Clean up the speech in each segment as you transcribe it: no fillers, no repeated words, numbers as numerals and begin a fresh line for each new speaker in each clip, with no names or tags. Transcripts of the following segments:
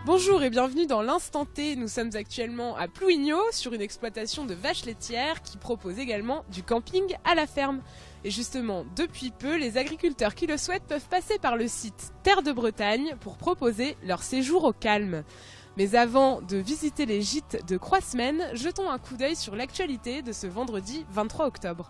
Bonjour et bienvenue dans l'Instant T. Nous sommes actuellement à Plouigneau sur une exploitation de vaches laitières qui propose également du camping à la ferme. Et justement, depuis peu, les agriculteurs qui le souhaitent peuvent passer par le site Terre de Bretagne pour proposer leur séjour au calme. Mais avant de visiter les gîtes de Croix-Semaine, jetons un coup d'œil sur l'actualité de ce vendredi 23 octobre.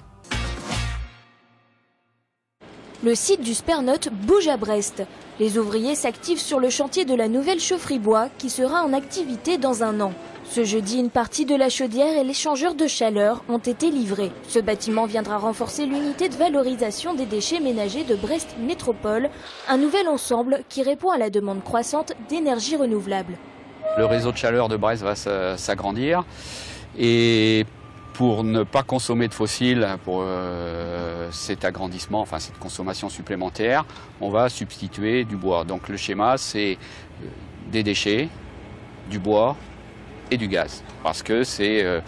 Le site du Spernote bouge à Brest. Les ouvriers s'activent sur le chantier de la nouvelle chaufferie bois qui sera en activité dans un an. Ce jeudi, une partie de la chaudière et l'échangeur de chaleur ont été livrés. Ce bâtiment viendra renforcer l'unité de valorisation des déchets ménagers de Brest Métropole, un nouvel ensemble qui répond à la demande croissante d'énergie renouvelable.
Le réseau de chaleur de Brest va s'agrandir et pour ne pas consommer de fossiles pour cet agrandissement, enfin cette consommation supplémentaire, on va substituer du bois. Donc le schéma, c'est des déchets, du bois et du gaz. Parce que ce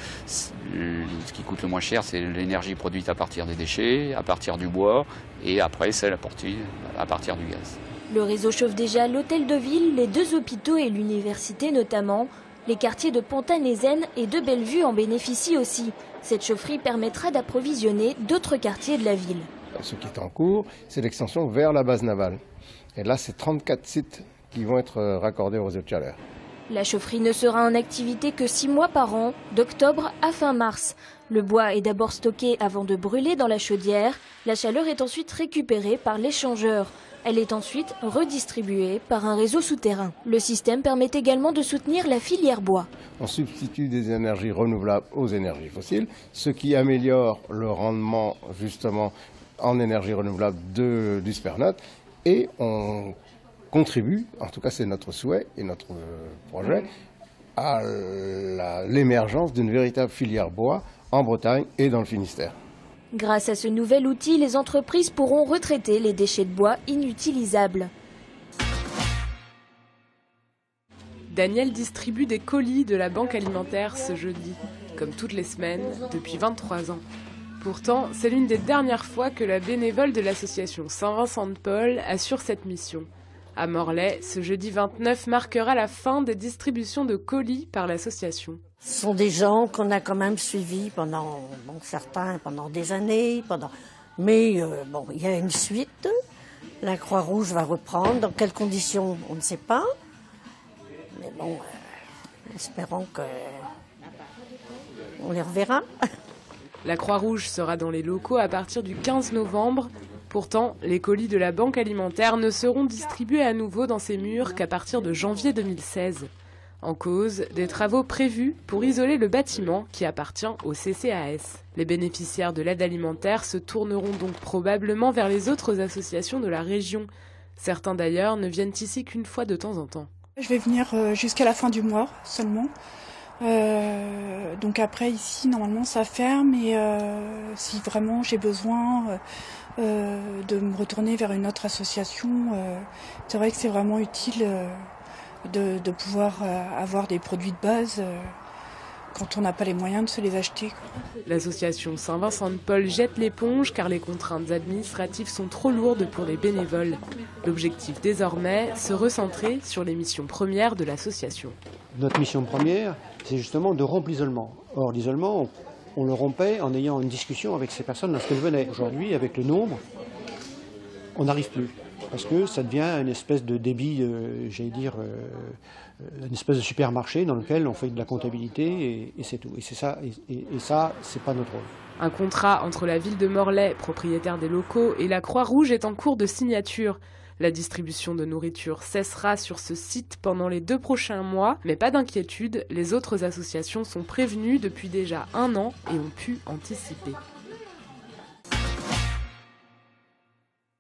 qui coûte le moins cher, c'est l'énergie produite à partir des déchets, à partir du bois et après celle à partir du gaz.
Le réseau chauffe déjà l'hôtel de ville, les 2 hôpitaux et l'université notamment. Les quartiers de Pontanezen et de Bellevue en bénéficient aussi. Cette chaufferie permettra d'approvisionner d'autres quartiers de la ville.
Ce qui est en cours, c'est l'extension vers la base navale. Et là, c'est 34 sites qui vont être raccordés au réseau de chaleur.
La chaufferie ne sera en activité que 6 mois par an, d'octobre à fin mars. Le bois est d'abord stocké avant de brûler dans la chaudière. La chaleur est ensuite récupérée par l'échangeur. Elle est ensuite redistribuée par un réseau souterrain. Le système permet également de soutenir la filière bois.
On substitue des énergies renouvelables aux énergies fossiles, ce qui améliore le rendement justement en énergie renouvelable du Spernote. Et on contribue, en tout cas c'est notre souhait et notre projet, à l'émergence d'une véritable filière bois en Bretagne et dans le Finistère.
Grâce à ce nouvel outil, les entreprises pourront retraiter les déchets de bois inutilisables.
Daniel distribue des colis de la banque alimentaire ce jeudi, comme toutes les semaines, depuis 23 ans. Pourtant, c'est l'une des dernières fois que la bénévole de l'association Saint-Vincent-de-Paul assure cette mission. À Morlaix, ce jeudi 29 marquera la fin des distributions de colis par l'association.
Ce sont des gens qu'on a quand même suivis pendant, certains pendant des années, mais il y a une suite. La Croix-Rouge va reprendre. Dans quelles conditions, on ne sait pas. Mais bon, espérons qu'on les reverra.
La Croix-Rouge sera dans les locaux à partir du 15 novembre. Pourtant, les colis de la banque alimentaire ne seront distribués à nouveau dans ces murs qu'à partir de janvier 2016. En cause, des travaux prévus pour isoler le bâtiment qui appartient au CCAS. Les bénéficiaires de l'aide alimentaire se tourneront donc probablement vers les autres associations de la région. Certains d'ailleurs ne viennent ici qu'une fois de temps en temps.
Je vais venir jusqu'à la fin du mois seulement. Donc après ici normalement ça ferme et si vraiment j'ai besoin de me retourner vers une autre association, c'est vrai que c'est vraiment utile de pouvoir avoir des produits de base quand on n'a pas les moyens de se les acheter.
L'association Saint-Vincent-de-Paul jette l'éponge car les contraintes administratives sont trop lourdes pour les bénévoles. L'objectif désormais, se recentrer sur les missions premières de l'association.
Notre mission première, c'est justement de rompre l'isolement. Or, l'isolement, on le rompait en ayant une discussion avec ces personnes lorsqu'elles venaient. Aujourd'hui, avec le nombre, on n'arrive plus. Parce que ça devient une espèce de débit, une espèce de supermarché dans lequel on fait de la comptabilité et c'est tout. Et c'est ça, et ça, c'est pas notre rôle.
Un contrat entre la ville de Morlaix, propriétaire des locaux, et la Croix-Rouge est en cours de signature. La distribution de nourriture cessera sur ce site pendant les 2 prochains mois, mais pas d'inquiétude, les autres associations sont prévenues depuis déjà 1 an et ont pu anticiper.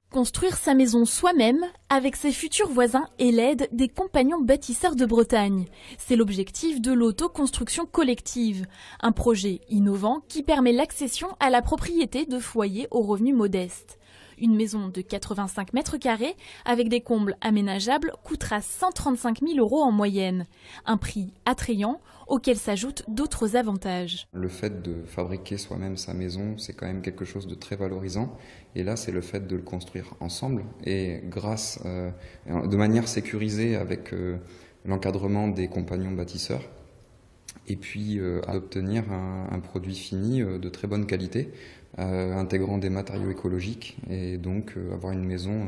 Construire sa maison soi-même avec ses futurs voisins et l'aide des compagnons bâtisseurs de Bretagne. C'est l'objectif de l'autoconstruction collective, un projet innovant qui permet l'accession à la propriété de foyers aux revenus modestes. Une maison de 85 mètres carrés avec des combles aménageables coûtera 135 000 € en moyenne. Un prix attrayant auquel s'ajoutent d'autres avantages.
Le fait de fabriquer soi-même sa maison, c'est quand même quelque chose de très valorisant. Et là, c'est le fait de le construire ensemble et de manière sécurisée avec l'encadrement des compagnons bâtisseurs et puis d'obtenir un produit fini de très bonne qualité, intégrant des matériaux écologiques et donc avoir une maison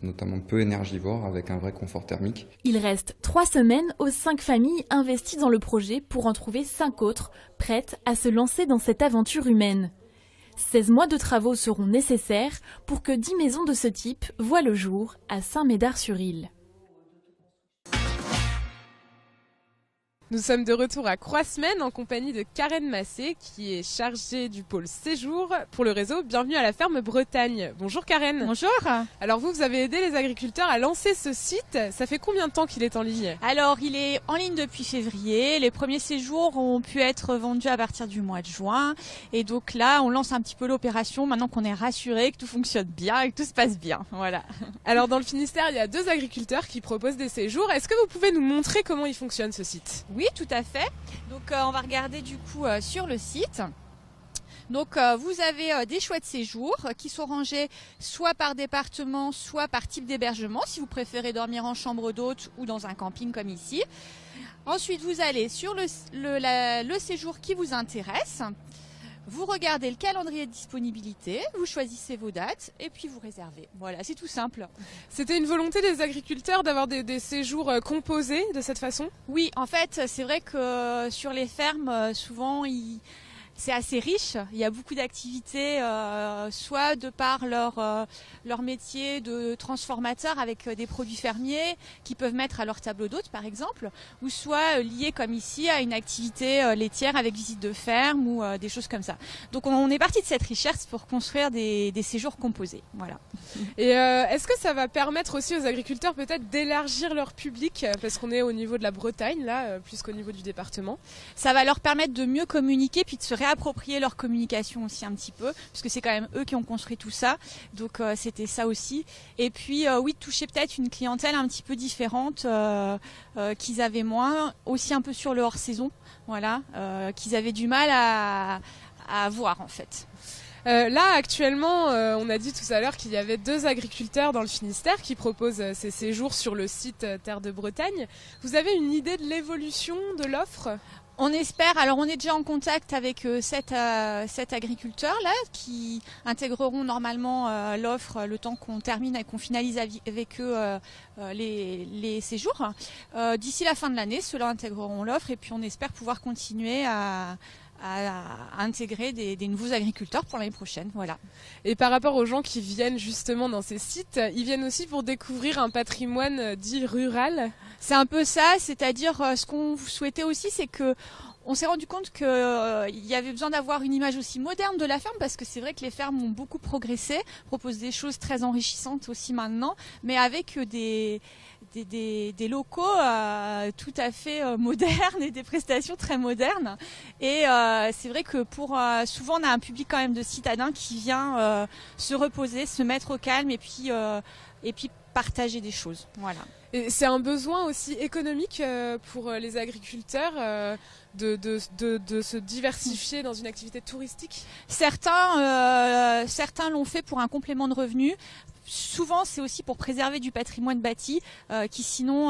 notamment peu énergivore avec un vrai confort thermique.
Il reste 3 semaines aux 5 familles investies dans le projet pour en trouver 5 autres prêtes à se lancer dans cette aventure humaine. 16 mois de travaux seront nécessaires pour que 10 maisons de ce type voient le jour à Saint-Médard-sur-Île.
Nous sommes de retour à Croix-Semaine en compagnie de Karen Massé qui est chargée du pôle séjour pour le réseau Bienvenue à la ferme Bretagne. Bonjour Karen.
Bonjour.
Alors vous avez aidé les agriculteurs à lancer ce site. Ça fait combien de temps qu'il est en ligne?
Alors il est en ligne depuis février. Les premiers séjours ont pu être vendus à partir du mois de juin. Et donc là on lance un petit peu l'opération maintenant qu'on est rassuré que tout fonctionne bien et que tout se passe bien. Voilà.
Alors dans le Finistère il y a 2 agriculteurs qui proposent des séjours. Est-ce que vous pouvez nous montrer comment il fonctionne ce site?
Oui, tout à fait. Donc on va regarder du coup sur le site. Donc vous avez des choix de séjour qui sont rangés soit par département, soit par type d'hébergement, si vous préférez dormir en chambre d'hôte ou dans un camping comme ici. Ensuite, vous allez sur le séjour qui vous intéresse. Vous regardez le calendrier de disponibilité, vous choisissez vos dates et puis vous réservez. Voilà, c'est tout simple.
C'était une volonté des agriculteurs d'avoir des séjours composés de cette façon?
Oui, en fait, c'est vrai que sur les fermes, souvent, c'est assez riche. Il y a beaucoup d'activités, soit de par leur métier de transformateur avec des produits fermiers qu'ils peuvent mettre à leur tableau d'hôte, par exemple, ou soit liés comme ici à une activité laitière avec visite de ferme ou des choses comme ça. Donc on est parti de cette richesse pour construire des séjours composés. Voilà.
Et est-ce que ça va permettre aussi aux agriculteurs peut-être d'élargir leur public, parce qu'on est au niveau de la Bretagne là, plus qu'au niveau du département?
Ça va leur permettre de mieux communiquer puis de se réapproprier leur communication aussi un petit peu, parce que c'est quand même eux qui ont construit tout ça, donc c'était ça aussi. Et puis oui, de toucher peut-être une clientèle un petit peu différente qu'ils avaient moins, aussi un peu sur le hors-saison, voilà, qu'ils avaient du mal à avoir en fait.
Là actuellement, on a dit tout à l'heure qu'il y avait 2 agriculteurs dans le Finistère qui proposent ces séjours sur le site Terre de Bretagne. Vous avez une idée de l'évolution de l'offre ?
On espère, alors on est déjà en contact avec 7 agriculteurs là qui intégreront normalement l'offre le temps qu'on termine et qu'on finalise avec eux les séjours. D'ici la fin de l'année, ceux-là intégreront l'offre et puis on espère pouvoir continuer à intégrer des nouveaux agriculteurs pour l'année prochaine. Voilà.
Et par rapport aux gens qui viennent justement dans ces sites, ils viennent aussi pour découvrir un patrimoine dit rural?
C'est un peu ça, c'est-à-dire ce qu'on souhaitait aussi, c'est que on s'est rendu compte qu'il y avait besoin d'avoir une image aussi moderne de la ferme, parce que c'est vrai que les fermes ont beaucoup progressé, proposent des choses très enrichissantes aussi maintenant, mais avec des locaux tout à fait modernes et des prestations très modernes. Et c'est vrai que souvent on a un public quand même de citadins qui vient se reposer, se mettre au calme et puis partager des choses. Voilà.
Et c'est un besoin aussi économique pour les agriculteurs de se diversifier dans une activité touristique?
Certains l'ont fait pour un complément de revenus. Souvent, c'est aussi pour préserver du patrimoine bâti qui sinon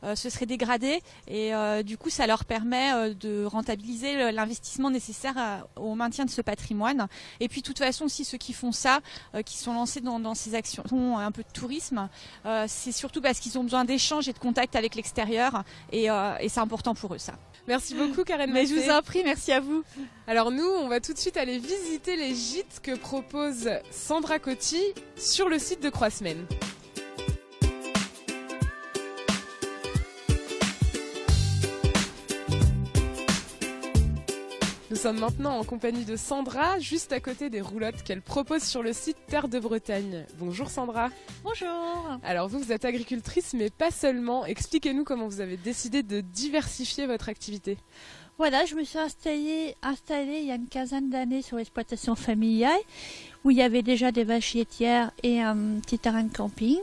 se serait dégradé. Et du coup, ça leur permet de rentabiliser l'investissement nécessaire au maintien de ce patrimoine. Et puis, de toute façon, aussi ceux qui font ça, qui sont lancés dans ces actions un peu de tourisme, c'est surtout parce qu'ils ont besoin d'échanges et de contact avec l'extérieur. Et c'est important pour eux, ça.
Merci beaucoup, Karen
Mais
Massé.
je vous en prie, merci à vous.
Alors nous, on va tout de suite aller visiter les gîtes que propose Sandra Coty sur le site de Croix-Semaine. Nous sommes maintenant en compagnie de Sandra, juste à côté des roulottes qu'elle propose sur le site Terre de Bretagne. Bonjour Sandra.
Bonjour.
Alors vous êtes agricultrice, mais pas seulement. Expliquez-nous comment vous avez décidé de diversifier votre activité.
Voilà, je me suis installée il y a une quinzaine d'années sur l'exploitation familiale, où il y avait déjà des vaches laitières et un petit terrain de camping.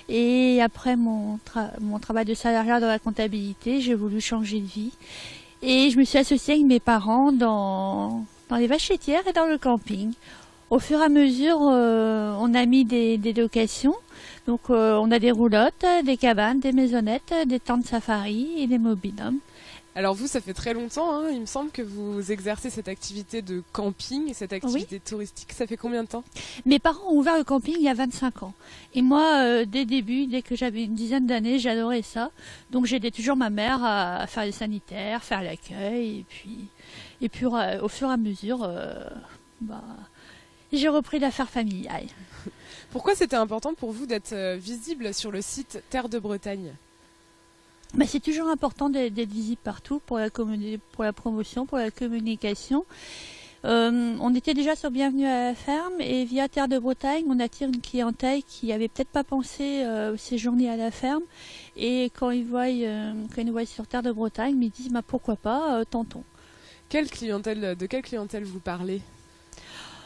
Et après mon travail de salariat dans la comptabilité, j'ai voulu changer de vie. Et je me suis associée avec mes parents dans les vaches laitières et dans le camping. Au fur et à mesure, on a mis des locations. Donc on a des roulottes, des cabanes, des maisonnettes, des tentes safari et des mobil-homes.
Alors vous, ça fait très longtemps, hein, il me semble que vous exercez cette activité de camping, cette activité touristique. Ça fait combien de temps?
Mes parents ont ouvert le camping il y a 25 ans. Et moi, dès que j'avais une dizaine d'années, j'adorais ça. Donc j'aidais toujours ma mère à faire les sanitaires, faire l'accueil. Et puis au fur et à mesure, j'ai repris l'affaire familiale.
Pourquoi c'était important pour vous d'être visible sur le site Terre de Bretagne?
C'est toujours important d'être visible partout pour la promotion, pour la communication. On était déjà sur Bienvenue à la ferme et via Terre de Bretagne, on attire une clientèle qui n'avait peut-être pas pensé séjourner à la ferme. Et quand ils nous voient sur Terre de Bretagne, ils disent pourquoi pas, tentons.
De quelle clientèle vous parlez?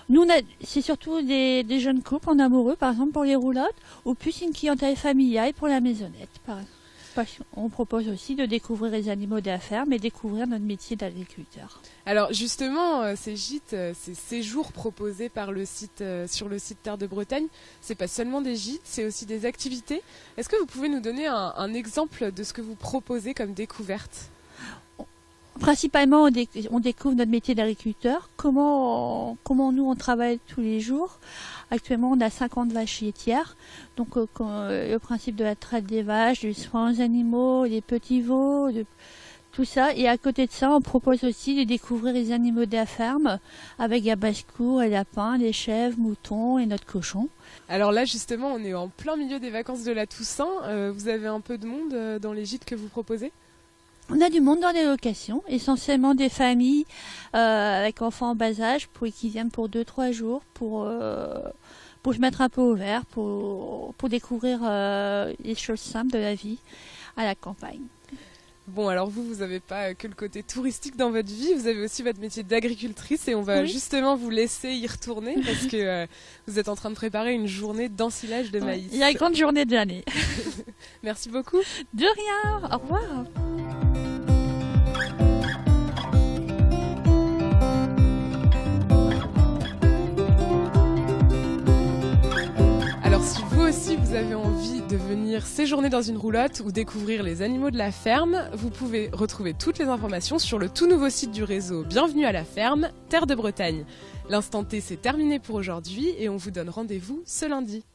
Nous, c'est surtout des jeunes couples en amoureux, par exemple pour les roulottes, ou plus une clientèle familiale pour la maisonnette, par exemple. On propose aussi de découvrir les animaux de la ferme et découvrir notre métier d'agriculteur.
Alors justement, ces gîtes, ces séjours proposés par sur le site Terre de Bretagne, c'est pas seulement des gîtes, c'est aussi des activités. Est-ce que vous pouvez nous donner un exemple de ce que vous proposez comme découverte?
Principalement, on découvre notre métier d'agriculteur, comment nous on travaille tous les jours. Actuellement, on a 50 vaches laitières. Donc, le principe de la traite des vaches, du soin aux animaux, les petits veaux, tout ça. Et à côté de ça, on propose aussi de découvrir les animaux de la ferme avec la basse-cour, les lapins, les chèvres, moutons et notre cochon.
Alors là, justement, on est en plein milieu des vacances de la Toussaint. Vous avez un peu de monde dans les gîtes que vous proposez?
On a du monde dans les locations, essentiellement des familles avec enfants en bas âge qui viennent pour 2-3 jours pour se mettre un peu au vert, pour découvrir les choses simples de la vie à la campagne.
Bon, alors vous n'avez pas que le côté touristique dans votre vie, vous avez aussi votre métier d'agricultrice et on va justement vous laisser y retourner parce que vous êtes en train de préparer une journée d'ensilage de maïs.
La grande journée de l'année.
Merci beaucoup.
De rien, au revoir.
Si vous aussi vous avez envie de venir séjourner dans une roulotte ou découvrir les animaux de la ferme, vous pouvez retrouver toutes les informations sur le tout nouveau site du réseau Bienvenue à la ferme, Terre de Bretagne. L'instant T, c'est terminé pour aujourd'hui et on vous donne rendez-vous ce lundi.